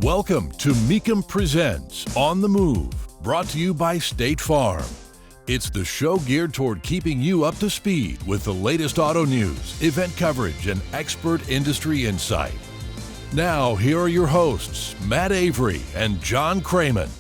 Welcome to Mecum Presents On the Move, brought to you by State Farm. It's the show geared toward keeping you up to speed with the latest auto news, event coverage, and expert industry insight. Now, here are your hosts, Matt Avery and John Kraman.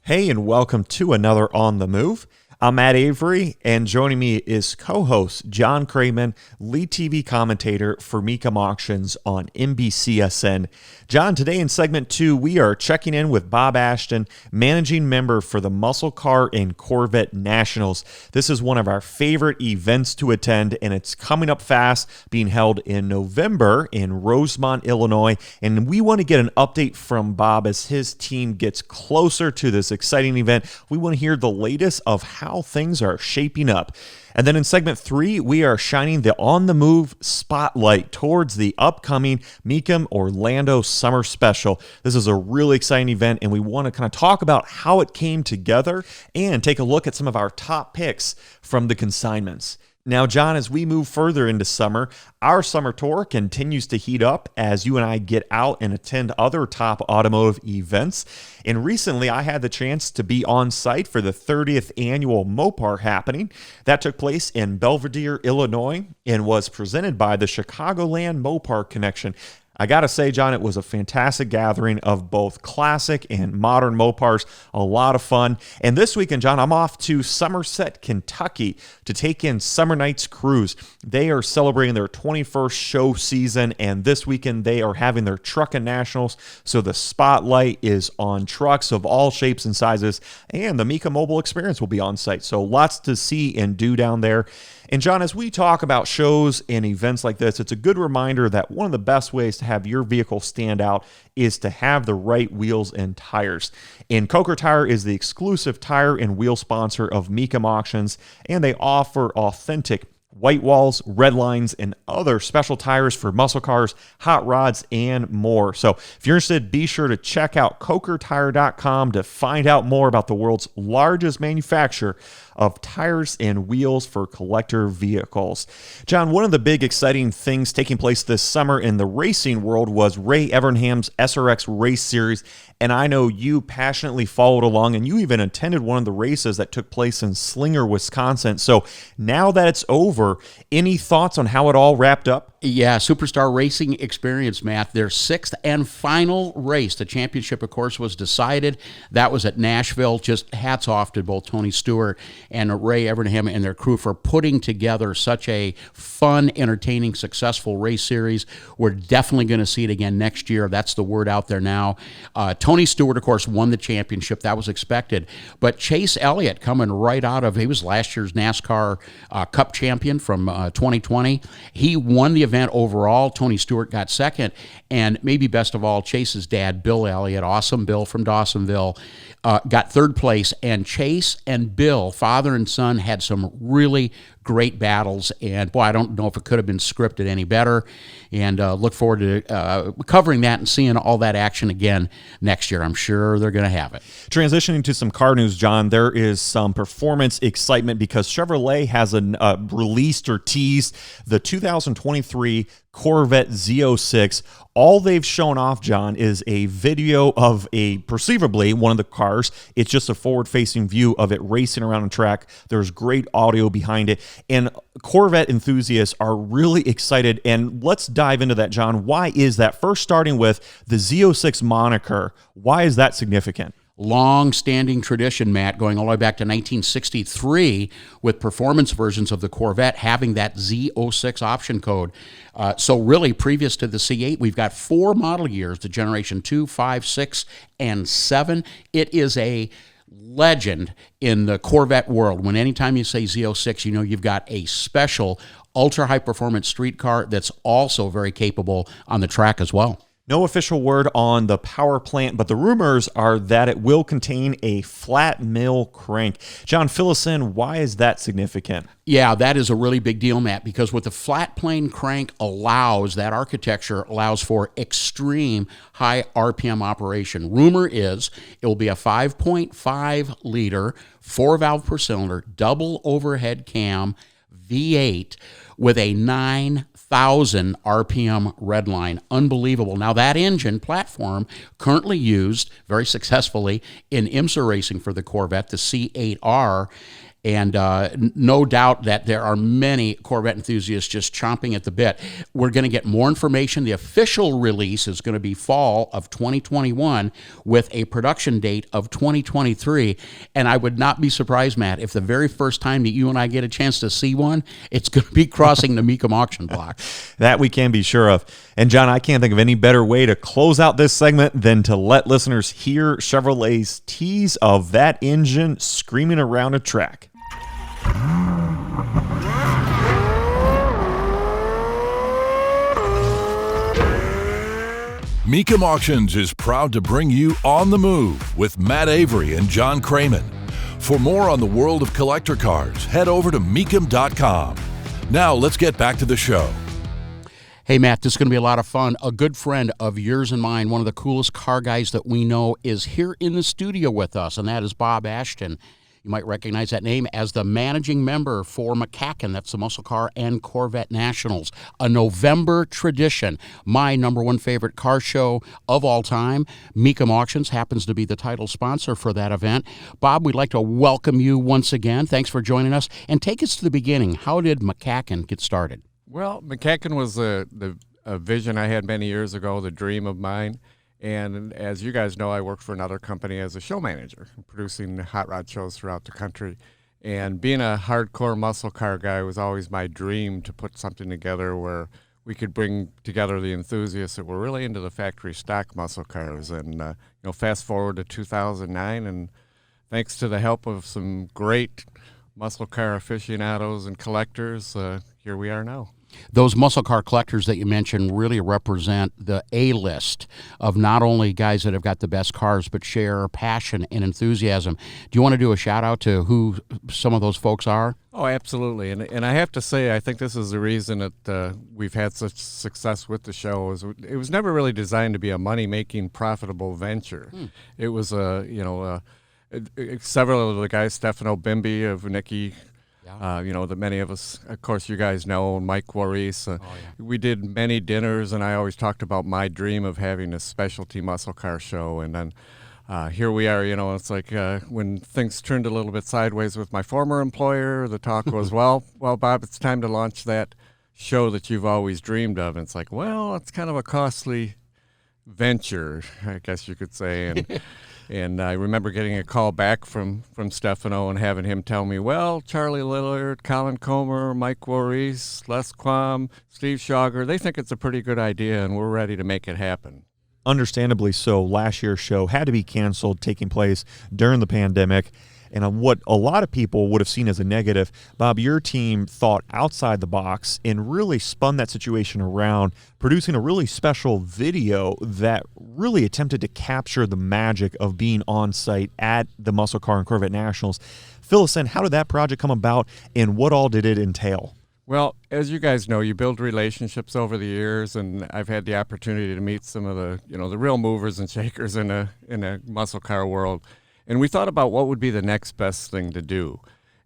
Hey, and welcome to another On the Move. I'm Matt Avery, and joining me is co-host John Kraman, lead TV commentator for Mecum Auctions on MCACN. John, today in segment 2, we are checking in with Bob Ashton, managing member for the Muscle Car and Corvette Nationals. This is one of our favorite events to attend, and it's coming up fast, being held in November in Rosemont, Illinois. And we want to get an update from Bob as his team gets closer to this exciting event. We want to hear the latest of how things are shaping up. And then in segment 3, we are shining the on-the-move spotlight towards the upcoming Mecum Orlando Summer Special. This is a really exciting event, and we want to kind of talk about how it came together and take a look at some of our top picks from the consignments. Now, John, as we move further into summer, our summer tour continues to heat up as you and I get out and attend other top automotive events. And recently, I had the chance to be on site for the 30th Annual Mopar Happening. That took place in Belvidere, Illinois, and was presented by the Chicagoland Mopar Connection. I gotta say, John, it was a fantastic gathering of both classic and modern Mopars. A lot of fun. And this weekend, John, I'm off to Somerset, Kentucky to take in Somernites Cruise. They are celebrating their 21st show season, and this weekend they are having their Truckin Nationals. So the spotlight is on trucks of all shapes and sizes, and the Mecum Mobile Experience will be on site. So lots to see and do down there. And John, as we talk about shows and events like this, it's a good reminder that one of the best ways to have your vehicle stand out is to have the right wheels and tires. And Coker Tire is the exclusive tire and wheel sponsor of Mecum Auctions, and they offer authentic white walls, red lines, and other special tires for muscle cars, hot rods, and more. So if you're interested, be sure to check out cokertire.com to find out more about the world's largest manufacturer of tires and wheels for collector vehicles. John, one of the big exciting things taking place this summer in the racing world was Ray Evernham's SRX Race Series, and I know you passionately followed along, and you even attended one of the races that took place in Slinger, Wisconsin. So now that it's over, any thoughts on how it all wrapped up? Yeah, Superstar Racing Experience, Matt. Their 6th and final race. The championship, of course, was decided. That was at Nashville. Just hats off to both Tony Stewart and Ray Evernham and their crew for putting together such a fun, entertaining, successful race series. We're definitely going to see it again next year. That's the word out there now. Tony Stewart, of course, won the championship. That was expected. But Chase Elliott coming right out of, he was last year's NASCAR Cup champion from 2020. He won the event overall. Tony Stewart got second, and maybe best of all, Chase's dad, Bill Elliott, awesome Bill from Dawsonville, got third place, and Chase and Bill, father and son, had some really great battles, and boy, I don't know if it could have been scripted any better, and look forward to covering that and seeing all that action again next year. I'm sure they're going to have it. Transitioning to some car news, John, there is some performance excitement because Chevrolet has released or teased the 2023 Corvette Z06. All they've shown off, John, is a video of perceivably one of the cars. It's just a forward-facing view of it racing around the track. There's great audio behind it, and Corvette enthusiasts are really excited. And let's dive into that, John. Why is that? First, starting with the Z06 moniker, why is that significant? Long-standing tradition, Matt, going all the way back to 1963 with performance versions of the Corvette having that Z06 option code. So really, previous to the C8, we've got 4 model years, the Generation 2, 5, 6, and 7. It is a legend in the Corvette world. When anytime you say Z06, you know you've got a special ultra-high-performance street car that's also very capable on the track as well. No official word on the power plant, but the rumors are that it will contain a flat mill crank. John, fill us in. Why is that significant? Yeah, that is a really big deal, Matt, because what the flat plane crank allows, that architecture allows for extreme high RPM operation. Rumor is it will be a 5.5 liter, 4-valve per cylinder, double overhead cam V8 with a 9 1,000 RPM redline. Unbelievable. Now, that engine platform currently used very successfully in IMSA racing for the Corvette, the C8R. And no doubt that there are many Corvette enthusiasts just chomping at the bit. We're going to get more information. The official release is going to be fall of 2021 with a production date of 2023. And I would not be surprised, Matt, if the very first time that you and I get a chance to see one, it's going to be crossing the Mecum auction block. That we can be sure of. And John, I can't think of any better way to close out this segment than to let listeners hear Chevrolet's tease of that engine screaming around a track. Mecum Auctions is proud to bring you On the Move with Matt Avery and John Kraman. For more on the world of collector cars, head over to mecum.com. Now let's get back to the show. Hey, Matt, this is going to be a lot of fun. A good friend of yours and mine, one of the coolest car guys that we know, is here in the studio with us, and that is Bob Ashton. You might recognize that name as the managing member for MCACN. That's the Muscle Car and Corvette Nationals, a November tradition. My number one favorite car show of all time. Mecum Auctions happens to be the title sponsor for that event. Bob, we'd like to welcome you once again. Thanks for joining us. And take us to the beginning. How did MCACN get started? Well, MCACN was a vision I had many years ago, the dream of mine. And as you guys know, I worked for another company as a show manager, producing hot rod shows throughout the country. And being a hardcore muscle car guy was always my dream, to put something together where we could bring together the enthusiasts that were really into the factory stock muscle cars. And fast forward to 2009, and thanks to the help of some great muscle car aficionados and collectors, here we are now. Those muscle car collectors that you mentioned really represent the A-list of not only guys that have got the best cars, but share passion and enthusiasm. Do you want to do a shout-out to who some of those folks are? Oh, absolutely. And I have to say, I think this is the reason that we've had such success with the show. It was never really designed to be a money-making, profitable venture. It was, several of the guys, Stefano Bimbi of Nicky, that many of us, of course, you guys know, Mike Warris. We did many dinners, and I always talked about my dream of having a specialty muscle car show. And then here we are, it's like when things turned a little bit sideways with my former employer, the talk was, well, Bob, it's time to launch that show that you've always dreamed of. And it's like, well, it's kind of a costly venture, I guess you could say. And and I remember getting a call back from Stefano and having him tell me, well, Charlie Lillard, Colin Comer, Mike Warris, Les Quam, Steve Schauger, they think it's a pretty good idea, and we're ready to make it happen. Understandably so, last year's show had to be canceled, taking place during the pandemic. And what a lot of people would have seen as a negative, Bob, your team thought outside the box and really spun that situation around, producing a really special video that really attempted to capture the magic of being on site at the Muscle Car and Corvette Nationals. Fill us in, how did that project come about, and what all did it entail? Well, as you guys know, you build relationships over the years, and I've had the opportunity to meet some of the real movers and shakers in a muscle car world. And we thought about what would be the next best thing to do.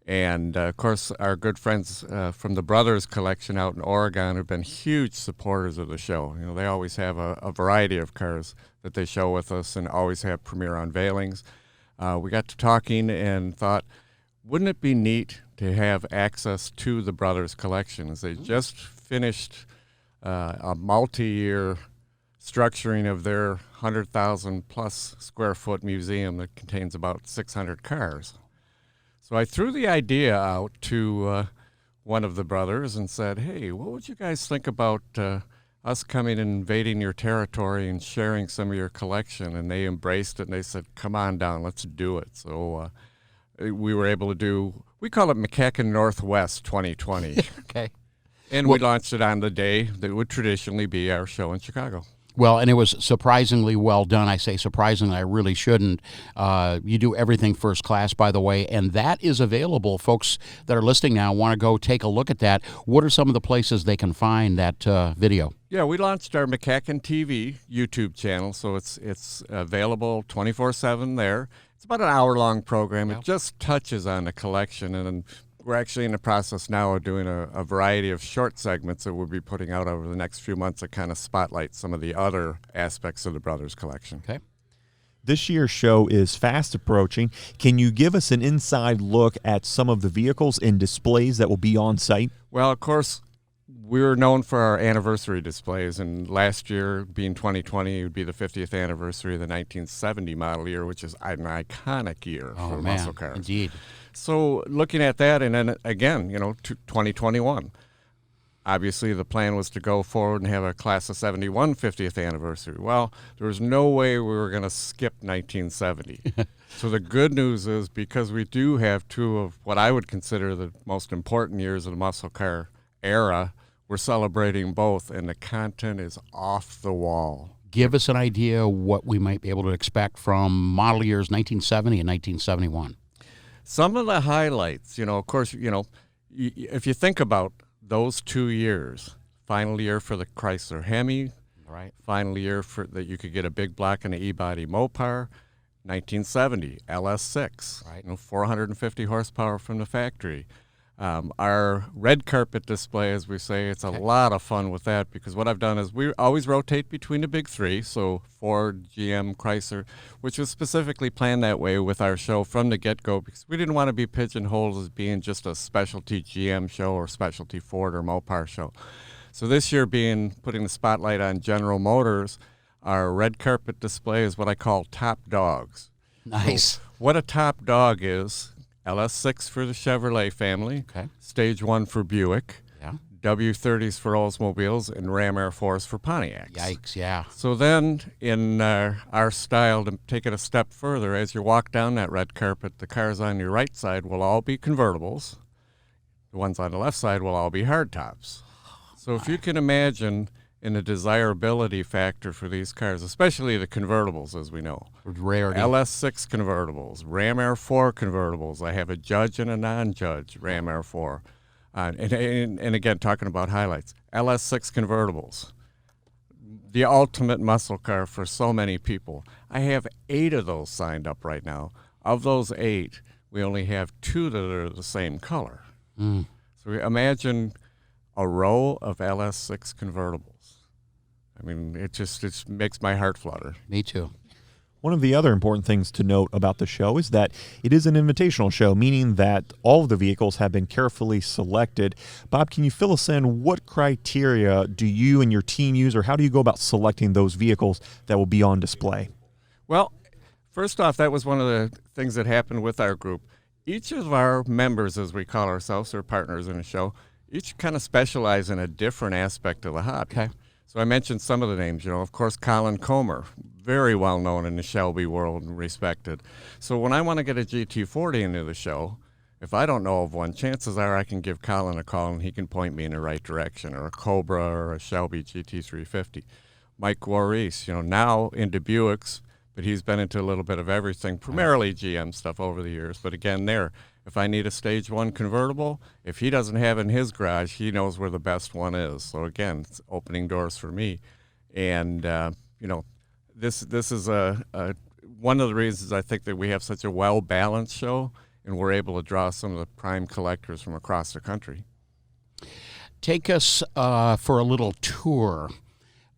And, of course, our good friends from the Brothers Collection out in Oregon have been huge supporters of the show. They always have a variety of cars that they show with us and always have premiere unveilings. We got to talking and thought, wouldn't it be neat to have access to the Brothers Collection, as they just finished a multi-year structuring of their 100,000 plus square foot museum that contains about 600 cars. So I threw the idea out to one of the brothers and said, hey, what would you guys think about us coming and invading your territory and sharing some of your collection? And they embraced it, and they said, come on down, let's do it. So we were able to do, we call it MCACN Northwest 2020. Okay. And we launched it on the day that would traditionally be our show in Chicago. Well, and it was surprisingly well done. I say surprisingly, I really shouldn't. You do everything first class, by the way, and that is available. Folks that are listening now want to go take a look at that. What are some of the places they can find that video? Yeah, we launched our MCACN TV YouTube channel, so it's available 24/7 there. It's about an hour-long program. Yep. It just touches on the collection, and we're actually in the process now of doing a variety of short segments that we'll be putting out over the next few months that kind of spotlight some of the other aspects of the Brothers collection. Okay. This year's show is fast approaching. Can you give us an inside look at some of the vehicles and displays that will be on site? Well, of course, we're known for our anniversary displays, and last year, being 2020, it would be the 50th anniversary of the 1970 model year, which is an iconic year for muscle cars. Indeed. So looking at that, and then again, to 2021, obviously the plan was to go forward and have a class of 71 50th anniversary. Well, there was no way we were going to skip 1970. So the good news is, because we do have two of what I would consider the most important years of the muscle car era, we're celebrating both, and the content is off the wall. Give us an idea what we might be able to expect from model years 1970 and 1971. Some of the highlights, of course, if you think about those 2 years, final year for the Chrysler Hemi, Right. final year for that you could get a big block and an E-body Mopar, 1970 LS6, Right. 450 horsepower from the factory. Our red carpet display, as we say, it's a lot of fun with that, because what I've done is we always rotate between the big three, so Ford, GM, Chrysler, which was specifically planned that way with our show from the get-go, because we didn't want to be pigeonholed as being just a specialty GM show or specialty Ford or Mopar show. So this year, putting the spotlight on General Motors, our red carpet display is what I call top dogs. Nice. So what a top dog is: LS6 for the Chevrolet family, Okay. Stage 1 for Buick, Yeah. W30s for Oldsmobiles, and Ram Air Force for Pontiacs. Yikes, yeah. So then, in our style, to take it a step further, as you walk down that red carpet, the cars on your right side will all be convertibles. The ones on the left side will all be hardtops. So if you can imagine, in the desirability factor for these cars, especially the convertibles, as we know. Rarity. LS6 convertibles, Ram Air 4 convertibles. I have a judge and a non-judge Ram Air 4. And again, talking about highlights, LS6 convertibles, the ultimate muscle car for so many people. I have 8 of those signed up right now. Of those 8, we only have 2 that are the same color. So imagine a row of LS6 convertibles. I mean, it makes my heart flutter. Me too. One of the other important things to note about the show is that it is an invitational show, meaning that all of the vehicles have been carefully selected. Bob, can you fill us in? What criteria do you and your team use, or how do you go about selecting those vehicles that will be on display? Well, first off, that was one of the things that happened with our group. Each of our members, as we call ourselves, or partners in the show, each kind of specialize in a different aspect of the hobby. Okay. So I mentioned some of the names, of course, Colin Comer, very well known in the Shelby world and respected. So when I want to get a GT40 into the show, if I don't know of one, chances are I can give Colin a call and he can point me in the right direction, or a Cobra or a Shelby GT350. Mike Warris, now into Buicks, but he's been into a little bit of everything, primarily GM stuff over the years. But again, if I need a Stage 1 convertible, if he doesn't have it in his garage, he knows where the best one is. So again, it's opening doors for me. And, this is one of the reasons I think that we have such a well-balanced show, and we're able to draw some of the prime collectors from across the country. Take us for a little tour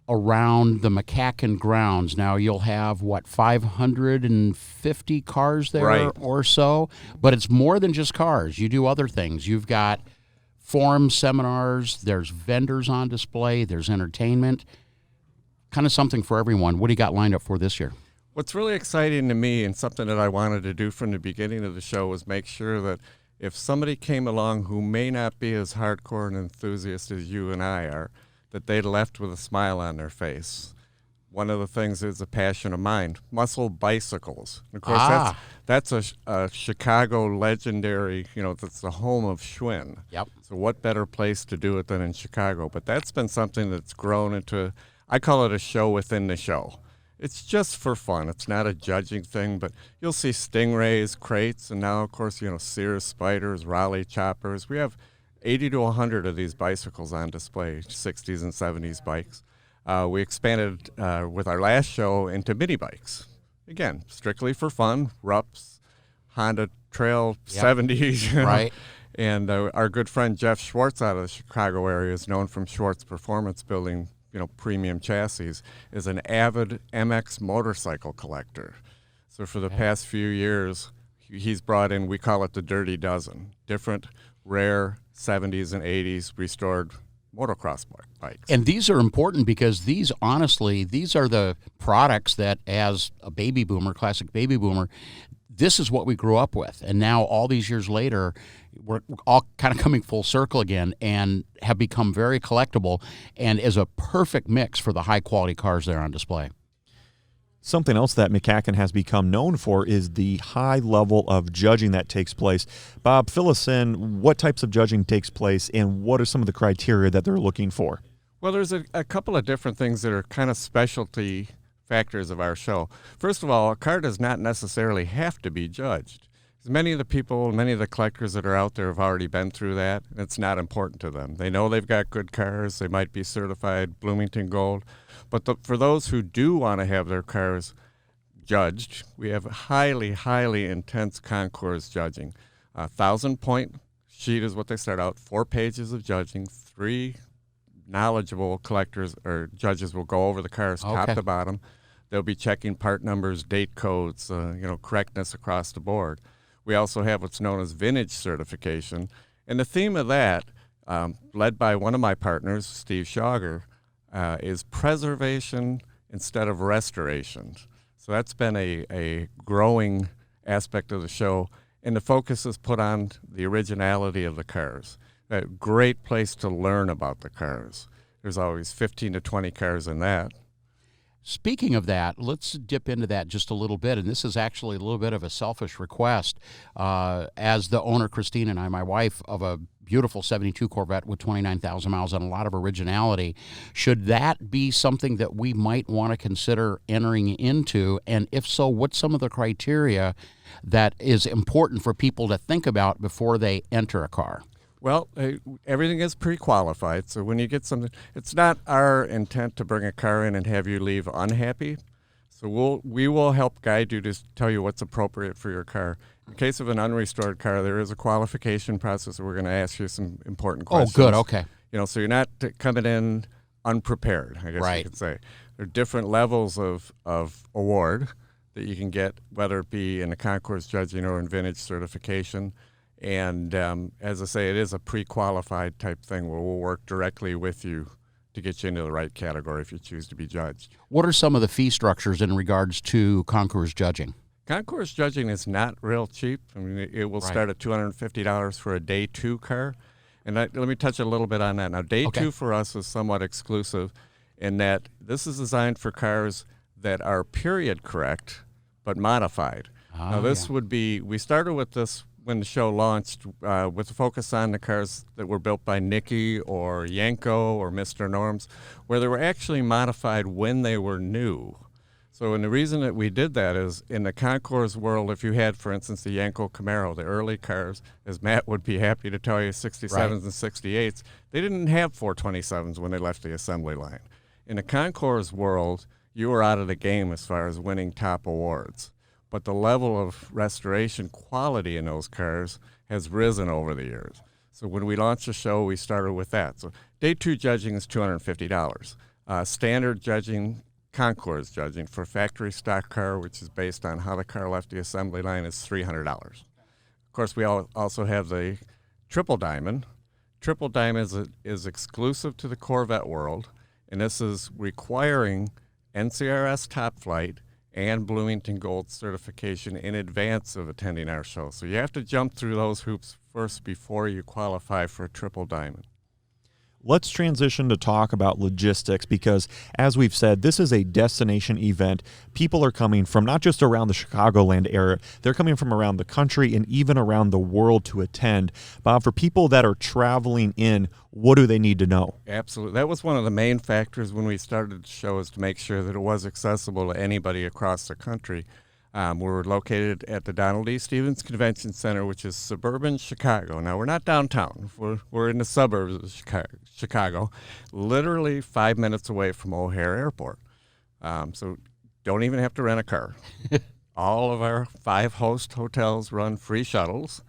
around the MCACN grounds. Now, you'll have, 550 cars there Right. or so? But it's more than just cars. You do other things. You've got forums, seminars, there's vendors on display, there's entertainment, kind of something for everyone. What do you got lined up for this year? What's really exciting to me, and something that I wanted to do from the beginning of the show, was make sure that if somebody came along who may not be as hardcore an enthusiast as you and I are, that they left with a smile on their face. One of the things is a passion of mine, muscle bicycles. Of course, that's a Chicago legendary, that's the home of Schwinn. Yep. So what better place to do it than in Chicago? But that's been something that's grown into, I call it a show within the show. It's just for fun. It's not a judging thing, but you'll see Stingrays, crates, and now, of course, Sears Spiders, Raleigh Choppers. We have 80 to 100 of these bicycles on display, 60s and 70s bikes. We expanded with our last show into mini bikes. Again, strictly for fun, Rups, Honda Trail 70s. Right. And our good friend Jeff Schwartz out of the Chicago area is known from Schwartz Performance building, premium chassis, is an avid MX motorcycle collector. So for the past few years, he's brought in, we call it the Dirty Dozen, different rare 70s and 80s restored motocross bikes. And these are important because these are the products that, as a baby boomer, classic baby boomer, this is what we grew up with. And now all these years later, we're all kind of coming full circle again and have become very collectible and is a perfect mix for the high-quality cars that are on display. Something else that MCACN has become known for is the high level of judging that takes place. Bob, fill us in. What types of judging takes place, and what are some of the criteria that they're looking for? Well, there's a couple of different things that are kind of specialty factors of our show. First of all, a car does not necessarily have to be judged. Many of the collectors that are out there have already been through that. It's not important to them. They know they've got good cars. They might be certified Bloomington Gold. But for those who do want to have their cars judged, we have highly, highly intense concours judging. 1,000-point sheet is what they start out, 4 pages of judging, 3 knowledgeable collectors or judges will go over the cars top to bottom. They'll be checking part numbers, date codes, correctness across the board. We also have what's known as vintage certification. And the theme of that, led by one of my partners, Steve Schauger, is preservation instead of restoration. So that's been a growing aspect of the show. And the focus is put on the originality of the cars. A great place to learn about the cars. There's always 15 to 20 cars in that. Speaking of that, let's dip into that just a little bit, and this is actually a little bit of a selfish request. As the owner, Christine, and I, my wife, of a beautiful 72 Corvette with 29,000 miles and a lot of originality, should that be something that we might want to consider entering into? And if so, what's some of the criteria that is important for people to think about before they enter a car? Well, everything is pre-qualified, so when you get something, it's not our intent to bring a car in and have you leave unhappy. So we will help guide you to tell you what's appropriate for your car. In case of an unrestored car, there is a qualification process. We're going to ask you some important questions. Oh, good, okay. So you're not coming in unprepared, I guess you could say. There are different levels of award that you can get, whether it be in a concours judging or in vintage certification. And as I say, it is a pre-qualified type thing where we'll work directly with you to get you into the right category if you choose to be judged. What are some of the fee structures in regards to concours judging? Concours judging is not real cheap. I mean, it will start at $250 for a day 2 car. And let me touch a little bit on that. Now, day 2 for us is somewhat exclusive in that this is designed for cars that are period correct but modified. Now, this would be, we started with this when the show launched with a focus on the cars that were built by Nicky or Yanko or Mr. Norms, where they were actually modified when they were new. So, and the reason that we did that is in the concours world, if you had, for instance, the Yanko Camaro, the early cars, as Matt would be happy to tell you, 67s and 68s, they didn't have 427s when they left the assembly line. In the concours world, you were out of the game as far as winning top awards. But the level of restoration quality in those cars has risen over the years. So when we launched the show, we started with that. So day 2 judging is $250. Standard judging, concours judging for factory stock car, which is based on how the car left the assembly line, is $300. Of course, we also have the Triple Diamond. Triple Diamond is exclusive to the Corvette world, and this is requiring NCRS Top Flight and Bloomington Gold certification in advance of attending our show. So you have to jump through those hoops first before you qualify for a Triple Diamond. Let's transition to talk about logistics because, as we've said, this is a destination event. People are coming from not just around the Chicagoland area, they're coming from around the country and even around the world to attend. Bob, for people that are traveling in, what do they need to know? Absolutely. That was one of the main factors when we started the show, is to make sure that it was accessible to anybody across the country. We're located at the Donald E. Stevens Convention Center, which is suburban Chicago. Now, we're not downtown. We're in the suburbs of Chicago, literally 5 minutes away from O'Hare Airport. So don't even have to rent a car. All of our 5 host hotels run free shuttles.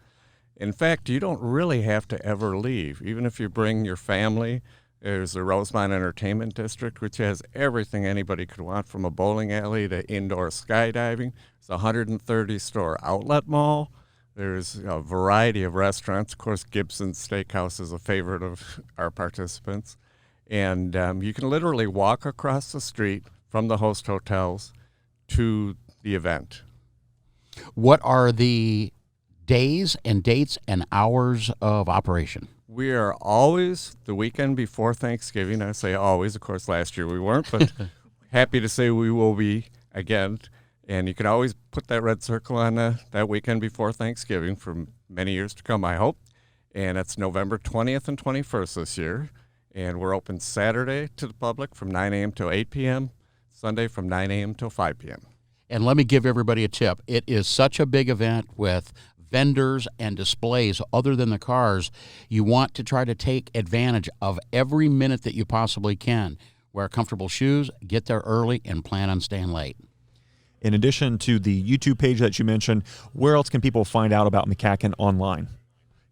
In fact, you don't really have to ever leave. Even if you bring your family, there's the Rosemont Entertainment District, which has everything anybody could want, from a bowling alley to indoor skydiving. It's a 130-store outlet mall. There's a variety of restaurants. Of course, Gibson's Steakhouse is a favorite of our participants. And you can literally walk across the street from the host hotels to the event. What are the days and dates and hours of operation? We are always the weekend before Thanksgiving. I say always. Of course, last year we weren't, but happy to say we will be again. And you can always put that red circle on that weekend before Thanksgiving for many years to come, I hope. And it's November 20th and 21st this year. And we're open Saturday to the public from 9 a.m. till 8 p.m., Sunday from 9 a.m. till 5 p.m. And let me give everybody a tip. It is such a big event with vendors and displays other than the cars. You want to try to take advantage of every minute that you possibly can. Wear comfortable shoes, get there early, and plan on staying late. In addition to the YouTube page that you mentioned, where else can people find out about MCACN online?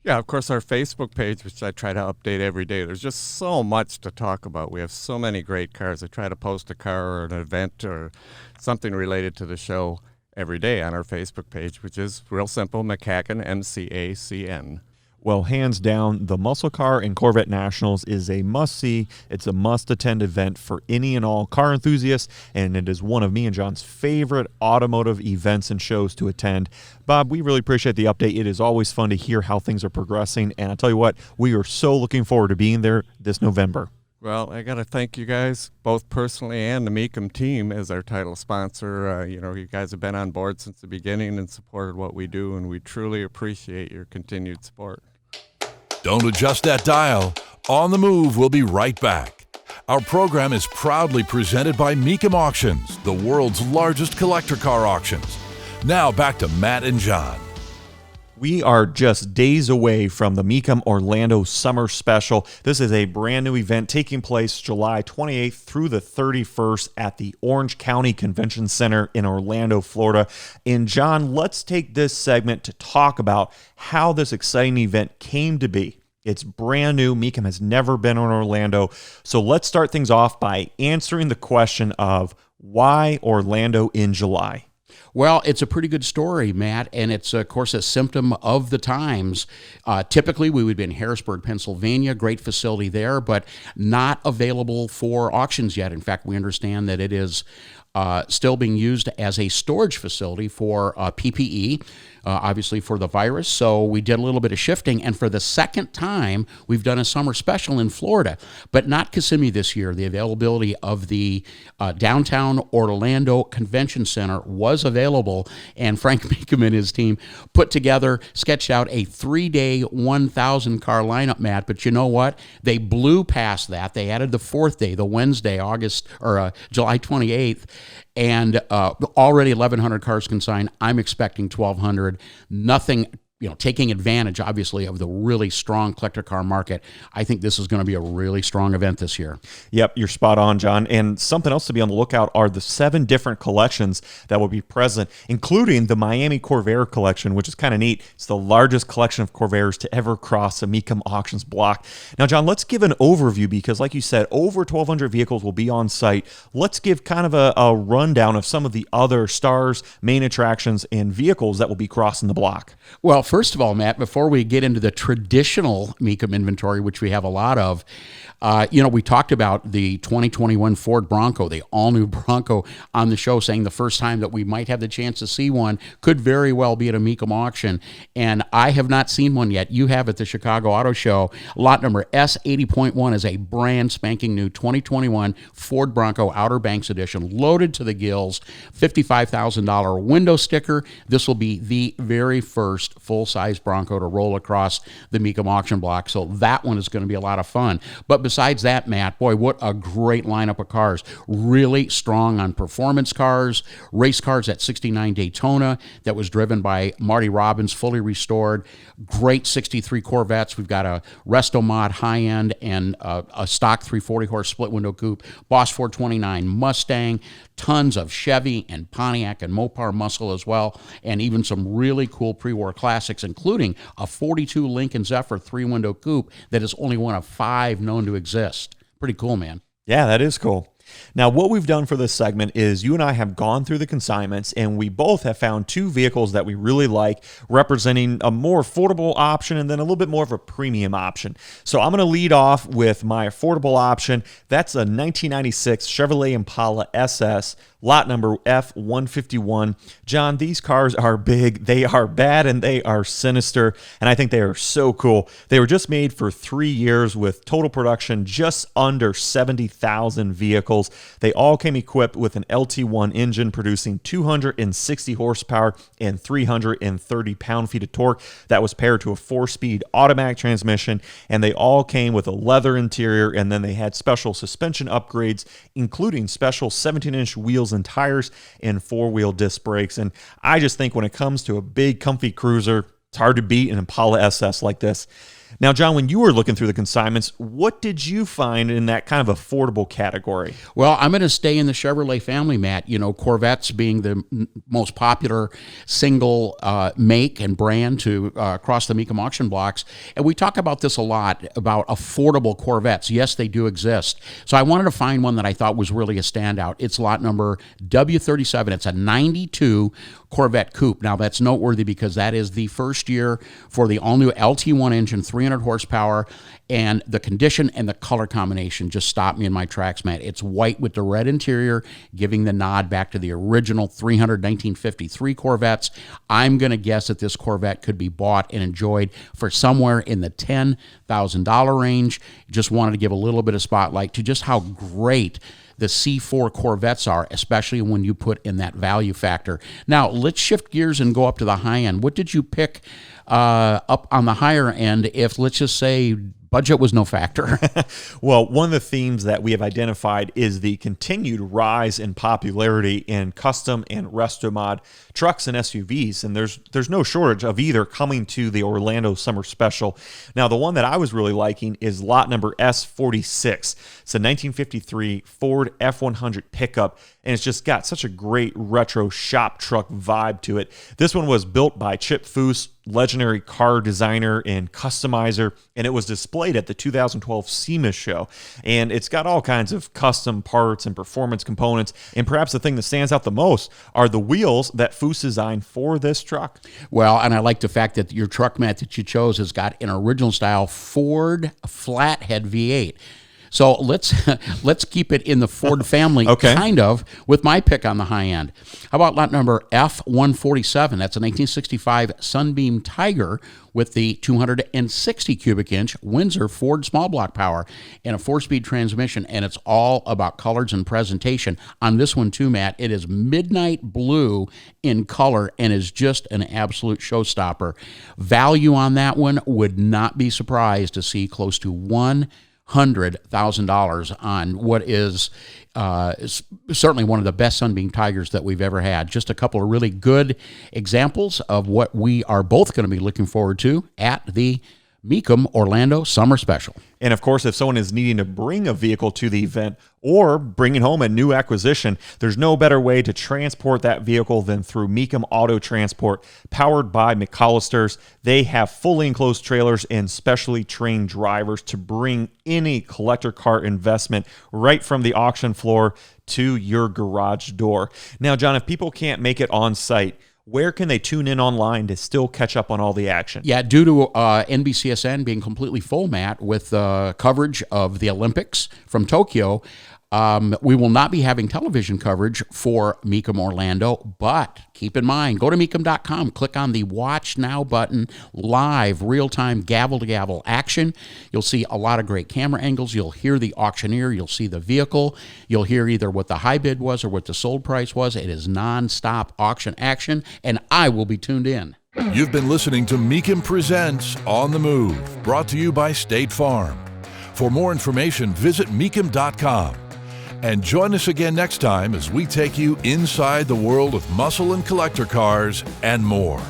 Yeah, of course, our Facebook page, which I try to update every day. There's just so much to talk about. We have so many great cars. I try to post a car or an event or something related to the show every day on our Facebook page, which is real simple, MCACN, MCACN. Well, hands down, the Muscle Car and Corvette Nationals is a must-see. It's a must-attend event for any and all car enthusiasts, and it is one of me and John's favorite automotive events and shows to attend. Bob, we really appreciate the update. It is always fun to hear how things are progressing, and I'll tell you what, we are so looking forward to being there this November. Well, I got to thank you guys, both personally and the Mecum team as our title sponsor. You guys have been on board since the beginning and supported what we do, and we truly appreciate your continued support. Don't adjust that dial. On the Move, we'll be right back. Our program is proudly presented by Mecum Auctions, the world's largest collector car auctions. Now back to Matt and John. We are just days away from the Mecum Orlando Summer Special. This is a brand new event taking place July 28th through the 31st at the Orange County Convention Center in Orlando, Florida. And John, let's take this segment to talk about how this exciting event came to be. It's brand new. Mecum has never been in Orlando. So let's start things off by answering the question of why Orlando in July? Well, it's a pretty good story, Matt, and it's, of course, a symptom of the times. Typically, we would be in Harrisburg, Pennsylvania, great facility there, but not available for auctions yet. In fact, we understand that it is still being used as a storage facility for PPE, obviously for the virus. So we did a little bit of shifting, and for the second time, we've done a summer special in Florida, but not Kissimmee this year. The availability of the downtown Orlando Convention Center was available, and Frank Mecum and his team sketched out a 3-day, 1,000-car lineup, Matt. But you know what? They blew past that. They added the fourth day, the Wednesday, July 28th, and already 1,100 cars consigned. I'm expecting 1,200. Nothing, taking advantage, obviously, of the really strong collector car market. I think this is going to be a really strong event this year. Yep, you're spot on, John. And something else to be on the lookout are the 7 different collections that will be present, including the Miami Corvair collection, which is kind of neat. It's the largest collection of Corvairs to ever cross a Mecum Auctions block. Now, John, let's give an overview because, like you said, over 1,200 vehicles will be on site. Let's give kind of a rundown of some of the other stars, main attractions, and vehicles that will be crossing the block. Well, first of all, Matt, before we get into the traditional Mecum inventory, which we have a lot of, we talked about the 2021 Ford Bronco, the all-new Bronco on the show, saying the first time that we might have the chance to see one could very well be at a Mecum auction. And I have not seen one yet. You have at the Chicago Auto Show. Lot number S80.1 is a brand spanking new 2021 Ford Bronco Outer Banks Edition, loaded to the gills, $55,000 window sticker. This will be the very first full-size Bronco to roll across the Mecum auction block. So that one is going to be a lot of fun. But besides that, Matt, boy, what a great lineup of cars. Really strong on performance cars, race cars at 69 Daytona that was driven by Marty Robbins, fully restored. Great 63 Corvettes. We've got a Resto Mod high-end and a stock 340-horse split-window coupe, Boss 429 Mustang, tons of Chevy and Pontiac and Mopar muscle as well, and even some really cool pre-war classics. classics, including a 42 Lincoln Zephyr 3-window coupe that is only one of 5 known to exist. Pretty cool, man. Yeah, that is cool. Now, what we've done for this segment is you and I have gone through the consignments, and we both have found 2 vehicles that we really like, representing a more affordable option and then a little bit more of a premium option. So I'm going to lead off with my affordable option. That's a 1996 Chevrolet Impala SS, lot number F151. John, these cars are big, they are bad, and they are sinister, and I think they are so cool. They were just made for 3 years with total production just under 70,000 vehicles. They all came equipped with an LT1 engine producing 260 horsepower and 330 pound-feet of torque that was paired to a 4-speed automatic transmission, and they all came with a leather interior, and then they had special suspension upgrades, including special 17-inch wheels and tires and 4-wheel disc brakes. And I just think when it comes to a big, comfy cruiser, it's hard to beat an Impala SS like this. Now, John, when you were looking through the consignments, what did you find in that kind of affordable category? Well, I'm going to stay in the Chevrolet family, Matt. You know, Corvettes being the most popular single make and brand to cross the Mecum auction blocks. And we talk about this a lot, about affordable Corvettes. Yes, they do exist. So I wanted to find one that I thought was really a standout. It's lot number W37. It's a 92 Corvette Coupe. Now, that's noteworthy because that is the first year for the all-new LT1 engine, 300 horsepower, and the condition and the color combination just stopped me in my tracks, Matt. It's white with the red interior, giving the nod back to the original 300 1953 Corvettes. I'm going to guess that this Corvette could be bought and enjoyed for somewhere in the $10,000 range. Just wanted to give a little bit of spotlight to just how great the C4 Corvettes are, especially when you put in that value factor. Now, let's shift gears and go up to the high end. What did you pick up on the higher end if, let's just say, budget was no factor? Well, one of the themes that we have identified is the continued rise in popularity in custom and resto mod trucks and SUVs, and there's no shortage of either coming to the Orlando Summer Special. Now, the one that I was really liking is lot number S46. It's a 1953 Ford F100 pickup, and it's just got such a great retro shop truck vibe to it. This one was built by Chip Foose, legendary car designer and customizer, and it was displayed at the 2012 SEMA show. And it's got all kinds of custom parts and performance components, and perhaps the thing that stands out the most are the wheels that Foose designed for this truck. Well, and I like the fact that your truck, Matt, that you chose has got an original style Ford flathead V8. So let's keep it in the Ford family, Okay. kind of, with my pick on the high end. How about lot number F147? That's a 1965 Sunbeam Tiger with the 260 cubic inch Windsor Ford small block power and a 4-speed transmission, and it's all about colors and presentation. On this one too, Matt, it is midnight blue in color and is just an absolute showstopper. Value on that one, would not be surprised to see close to $100,000 on what is certainly one of the best Sunbeam Tigers that we've ever had. Just a couple of really good examples of what we are both going to be looking forward to at the Mecum Orlando Summer Special. And of course, if someone is needing to bring a vehicle to the event or bringing home a new acquisition, there's no better way to transport that vehicle than through Mecum Auto Transport, powered by McAllisters. They have fully enclosed trailers and specially trained drivers to bring any collector car investment right from the auction floor to your garage door. Now, John, if people can't make it on site, where can they tune in online to still catch up on all the action? Yeah, due to NBCSN being completely full, Matt, with coverage of the Olympics from Tokyo, we will not be having television coverage for Mecum Orlando, but keep in mind, go to Mecum.com, click on the Watch Now button, live, real-time, gavel-to-gavel action. You'll see a lot of great camera angles. You'll hear the auctioneer. You'll see the vehicle. You'll hear either what the high bid was or what the sold price was. It is non-stop auction action, and I will be tuned in. You've been listening to Mecum Presents On the Move, brought to you by State Farm. For more information, visit Mecum.com. And join us again next time as we take you inside the world of muscle and collector cars and more.